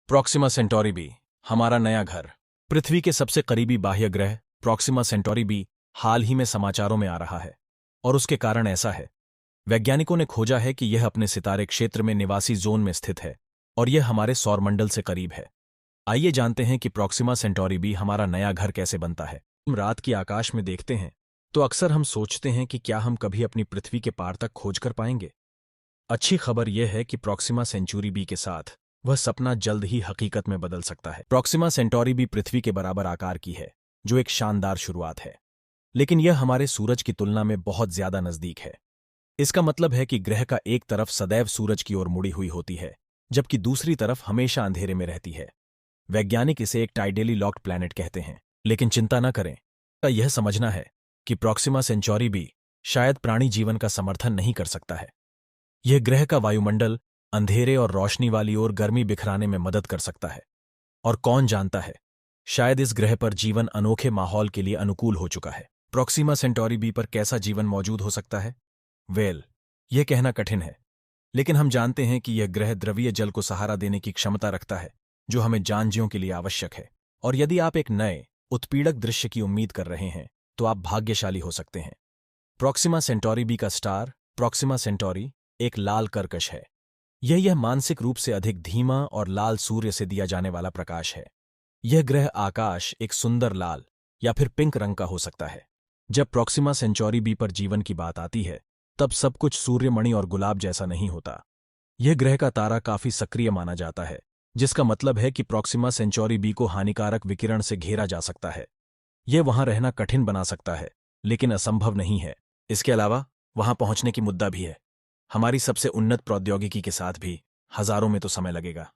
Proxima Centauri B, हमारा नया घर। पृथ्वी के सबसे करीबी बाह्य ग्रह प्रॉक्सिमा सेंटोरी बी हाल ही में समाचारों में आ रहा है, और उसके कारण ऐसा है। वैज्ञानिकों ने खोजा है कि यह अपने सितारे क्षेत्र में निवासी जोन में स्थित है, और यह हमारे सौरमंडल से करीब है। आइए जानते हैं कि प्रॉक्सिमा सेंटोरी बी हमारा नया घर कैसे बनता है। हम रात की आकाश में देखते हैं तो अक्सर हम सोचते हैं कि क्या हम कभी अपनी पृथ्वी के पार तक खोज कर पाएंगे। अच्छी खबर यह है कि प्रॉक्सिमा सेंचुरी बी के साथ वह सपना जल्द ही हकीकत में बदल सकता है। प्रॉक्सिमा सेंटोरी बी पृथ्वी के बराबर आकार की है, जो एक शानदार शुरुआत है, लेकिन यह हमारे सूरज की तुलना में बहुत ज्यादा नजदीक है। इसका मतलब है कि ग्रह का एक तरफ सदैव सूरज की ओर मुड़ी हुई होती है, जबकि दूसरी तरफ हमेशा अंधेरे में रहती है। वैज्ञानिक इसे एक टाइडली लॉक्ड प्लैनेट कहते हैं, लेकिन चिंता न करें, का यह समझना है कि प्रॉक्सिमा सेंचुरी बी शायद प्राणी जीवन का समर्थन नहीं कर सकता है। यह ग्रह का वायुमंडल अंधेरे और रोशनी वाली ओर गर्मी बिखराने में मदद कर सकता है, और कौन जानता है, शायद इस ग्रह पर जीवन अनोखे माहौल के लिए अनुकूल हो चुका है। प्रॉक्सिमा सेंटोरी बी पर कैसा जीवन मौजूद हो सकता है? यह कहना कठिन है, लेकिन हम जानते हैं कि यह ग्रह द्रवीय जल को सहारा देने की क्षमता रखता है, जो हमें जानवरों के लिए आवश्यक है। और यदि आप एक नए उत्पीड़क दृश्य की उम्मीद कर रहे हैं, तो आप भाग्यशाली हो सकते हैं। प्रॉक्सिमा सेंटोरी बी का स्टार प्रॉक्सिमा सेंटोरी एक लाल कर्कश है। यह मानसिक रूप से अधिक धीमा और लाल सूर्य से दिया जाने वाला प्रकाश है। यह ग्रह आकाश एक सुंदर लाल या फिर पिंक रंग का हो सकता है। जब प्रॉक्सिमा सेंचुरी बी पर जीवन की बात आती है, तब सब कुछ सूर्यमणि और गुलाब जैसा नहीं होता। यह ग्रह का तारा काफी सक्रिय माना जाता है, जिसका मतलब है कि प्रॉक्सिमा सेंचुरी बी को हानिकारक विकिरण से घेरा जा सकता है। यह वहां रहना कठिन बना सकता है, लेकिन असंभव नहीं है। इसके अलावा वहां पहुंचने की मुद्दा भी है। हमारी सबसे उन्नत प्रौद्योगिकी के साथ भी हजारों में तो समय लगेगा।